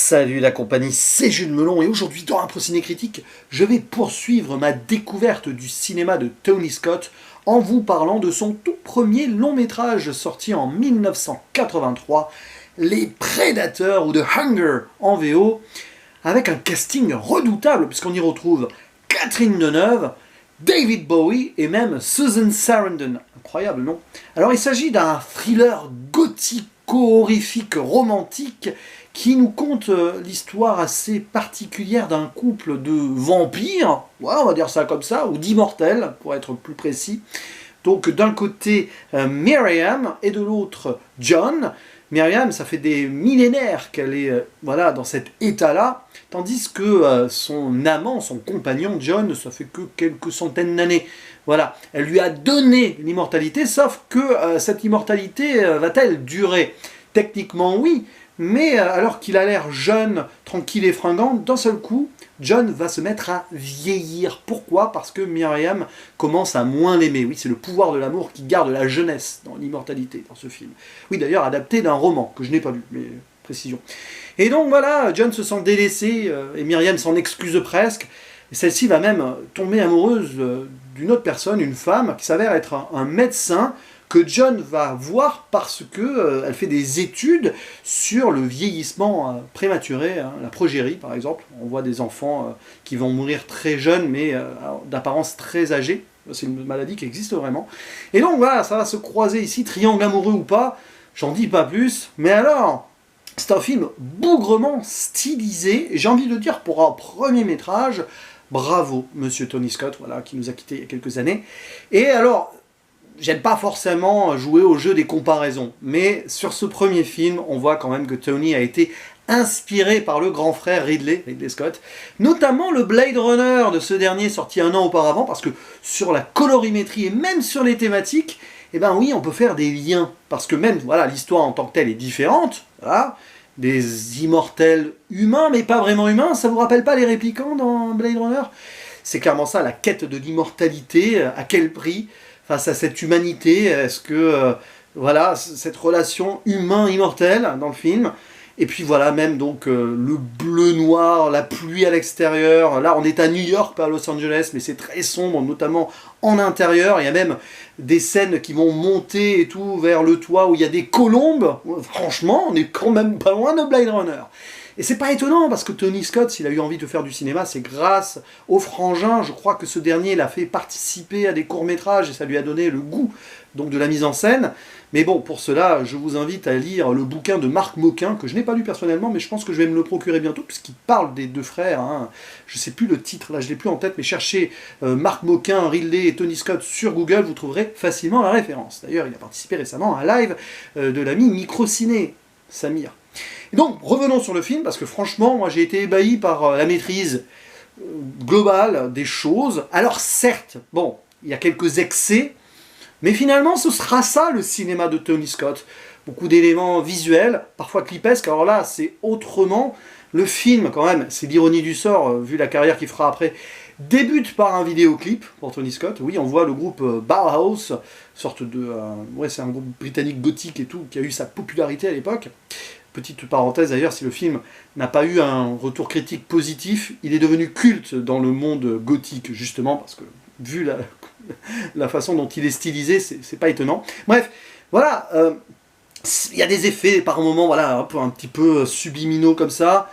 Salut la compagnie, c'est Jules Melon et aujourd'hui dans Impro Ciné Critique, je vais poursuivre ma découverte du cinéma de Tony Scott en vous parlant de son tout premier long métrage sorti en 1983, Les Prédateurs ou The Hunger en VO, avec un casting redoutable puisqu'on y retrouve Catherine Deneuve, David Bowie et même Susan Sarandon. Incroyable, non? Alors il s'agit d'un thriller gothico-horrifique romantique qui nous conte l'histoire assez particulière d'un couple de vampires, ouais, on va dire ça comme ça, ou d'immortels, pour être plus précis. Donc d'un côté Miriam et de l'autre John. Miriam, ça fait des millénaires qu'elle est voilà, dans cet état-là, tandis que son amant, son compagnon John, ça fait que quelques centaines d'années. Voilà, elle lui a donné l'immortalité, sauf que cette immortalité va-t-elle durer? Techniquement oui, mais alors qu'il a l'air jeune, tranquille et fringant, d'un seul coup, John va se mettre à vieillir. Pourquoi? Parce que Miriam commence à moins l'aimer. Oui, c'est le pouvoir de l'amour qui garde la jeunesse dans l'immortalité, dans ce film. Oui, d'ailleurs, adapté d'un roman, que je n'ai pas lu, mais précision. Et donc voilà, John se sent délaissé, et Miriam s'en excuse presque. Et celle-ci va même tomber amoureuse d'une autre personne, une femme, qui s'avère être un médecin, que John va voir parce qu'elle fait des études sur le vieillissement prématuré, hein, la progérie par exemple. On voit des enfants qui vont mourir très jeunes mais d'apparence très âgée. C'est une maladie qui existe vraiment. Et donc voilà, ça va se croiser ici, triangle amoureux ou pas, j'en dis pas plus. Mais alors, c'est un film bougrement stylisé, et j'ai envie de dire pour un premier métrage, bravo Monsieur Tony Scott, voilà, qui nous a quittés il y a quelques années. Et alors, j'aime pas forcément jouer au jeu des comparaisons, mais sur ce premier film, on voit quand même que Tony a été inspiré par le grand frère Ridley Scott, notamment le Blade Runner de ce dernier sorti un an auparavant, parce que sur la colorimétrie et même sur les thématiques, eh ben oui, on peut faire des liens, parce que même voilà, l'histoire en tant que telle est différente, voilà, des immortels humains, mais pas vraiment humains, ça vous rappelle pas les Réplicants dans Blade Runner? C'est clairement ça, la quête de l'immortalité, à quel prix? Face à cette humanité, est-ce que, voilà, cette relation humain-immortel dans le film, et puis voilà, même donc le bleu-noir, la pluie à l'extérieur, là on est à New York, pas à Los Angeles, mais c'est très sombre, notamment en intérieur, il y a même des scènes qui vont monter et tout vers le toit où il y a des colombes, franchement, on est quand même pas loin de Blade Runner. Et c'est pas étonnant, parce que Tony Scott, s'il a eu envie de faire du cinéma, c'est grâce au frangin. Je crois que ce dernier l'a fait participer à des courts-métrages, et ça lui a donné le goût donc, de la mise en scène. Mais bon, pour cela, je vous invite à lire le bouquin de Marc Moquin, que je n'ai pas lu personnellement, mais je pense que je vais me le procurer bientôt, puisqu'il parle des deux frères. Hein. Je ne sais plus le titre, là je ne l'ai plus en tête, mais cherchez Marc Moquin, Ridley et Tony Scott sur Google, vous trouverez facilement la référence. D'ailleurs, il a participé récemment à un live de l'ami Microciné, Samir. Et donc, revenons sur le film, parce que franchement, moi j'ai été ébahi par la maîtrise globale des choses. Alors certes, bon, il y a quelques excès, mais finalement ce sera ça le cinéma de Tony Scott. Beaucoup d'éléments visuels, parfois clipesques, alors là c'est autrement. Le film, quand même, c'est l'ironie du sort, vu la carrière qu'il fera après, débute par un vidéoclip pour Tony Scott. Oui, on voit le groupe Bauhaus, sorte de... ouais, c'est un groupe britannique gothique et tout, qui a eu sa popularité à l'époque. Petite parenthèse d'ailleurs, si le film n'a pas eu un retour critique positif, il est devenu culte dans le monde gothique, justement, parce que vu la façon dont il est stylisé, c'est pas étonnant. Bref, voilà, il y a des effets par moments, voilà, un petit peu subliminaux comme ça.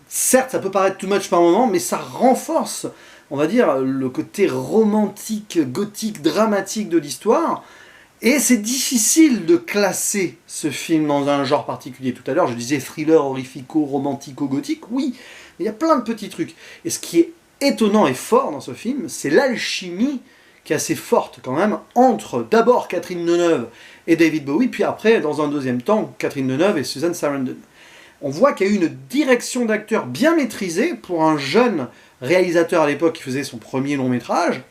Certes, ça peut paraître too much par moment, mais ça renforce, on va dire, le côté romantique, gothique, dramatique de l'histoire. Et c'est difficile de classer ce film dans un genre particulier. Tout à l'heure, je disais thriller horrifico-romantico-gothique. Oui, mais il y a plein de petits trucs. Et ce qui est étonnant et fort dans ce film, c'est l'alchimie qui est assez forte quand même, entre d'abord Catherine Deneuve et David Bowie, puis après, dans un deuxième temps, Catherine Deneuve et Susan Sarandon. On voit qu'il y a eu une direction d'acteur bien maîtrisée pour un jeune réalisateur à l'époque qui faisait son premier long métrage.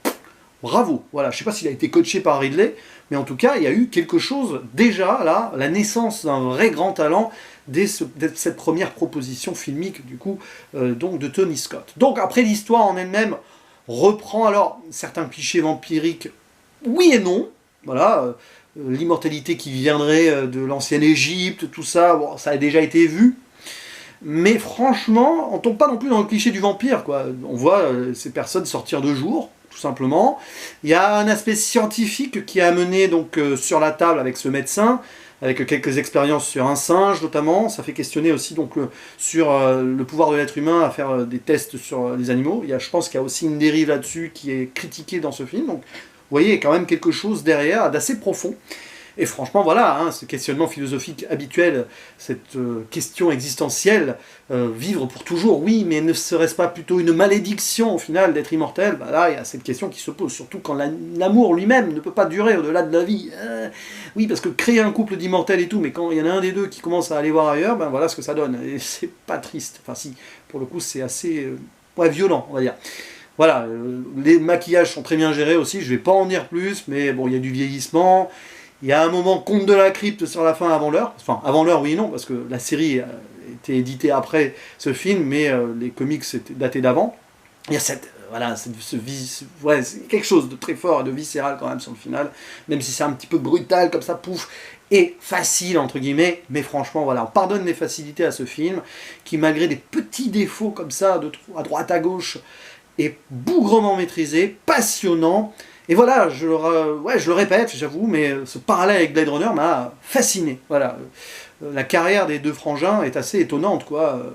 Bravo, voilà, je ne sais pas s'il a été coaché par Ridley, mais en tout cas, il y a eu quelque chose déjà, là, la naissance d'un vrai grand talent dès cette première proposition filmique, du coup, donc de Tony Scott. Donc après, l'histoire en elle-même reprend alors certains clichés vampiriques, oui et non, voilà, l'immortalité qui viendrait de l'ancienne Égypte, tout ça, bon, ça a déjà été vu. Mais franchement, on tombe pas non plus dans le cliché du vampire, quoi. On voit ces personnes sortir de jour, tout simplement. Il y a un aspect scientifique qui est amené donc sur la table avec ce médecin, avec quelques expériences sur un singe notamment. Ça fait questionner aussi donc sur le pouvoir de l'être humain à faire des tests sur les animaux. Je pense qu'il y a aussi une dérive là-dessus qui est critiquée dans ce film. Donc, vous voyez, il y a quand même quelque chose derrière d'assez profond. Et franchement, voilà, hein, ce questionnement philosophique habituel, cette question existentielle, vivre pour toujours, oui, mais ne serait-ce pas plutôt une malédiction au final d'être immortel? Bah là, il y a cette question qui se pose, surtout quand l'amour lui-même ne peut pas durer au-delà de la vie. Oui, parce que créer un couple d'immortels et tout, mais quand il y en a un des deux qui commence à aller voir ailleurs, ben voilà ce que ça donne. Et c'est pas triste. Enfin si, pour le coup, c'est assez violent, on va dire. Voilà, les maquillages sont très bien gérés aussi, je vais pas en dire plus, mais bon, il y a du vieillissement. Il y a un moment conte de la crypte sur la fin avant l'heure. Enfin, avant l'heure, oui et non, parce que la série a été éditée après ce film, mais les comics étaient datés d'avant. Il y a c'est quelque chose de très fort et de viscéral quand même sur le final, même si c'est un petit peu brutal comme ça, pouf, et facile entre guillemets, mais franchement voilà, on pardonne les facilités à ce film, qui malgré des petits défauts comme ça, à droite à gauche, est bougrement maîtrisé, passionnant. Et voilà, je le répète, j'avoue, mais ce parallèle avec Blade Runner m'a fasciné. Voilà, la carrière des deux frangins est assez étonnante, quoi.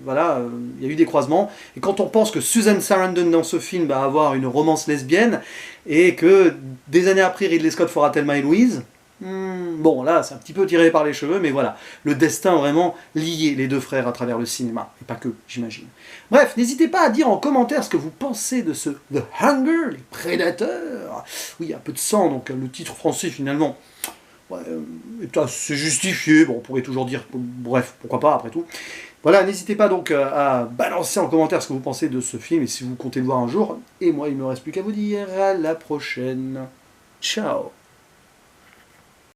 Voilà, il y a eu des croisements. Et quand on pense que Susan Sarandon dans ce film va avoir une romance lesbienne, et que des années après Ridley Scott fera Thelma et Louise, bon là c'est un petit peu tiré par les cheveux, mais voilà, le destin vraiment lié les deux frères à travers le cinéma, et pas que, j'imagine. Bref, n'hésitez pas à dire en commentaire ce que vous pensez de ce The Hunger, les prédateurs. Oui, il y a un peu de sang, donc le titre français finalement est assez justifié, bon on pourrait toujours dire, bref, pourquoi pas après tout. Voilà, n'hésitez pas donc à balancer en commentaire ce que vous pensez de ce film, et si vous comptez le voir un jour, et moi il ne me reste plus qu'à vous dire à la prochaine. Ciao.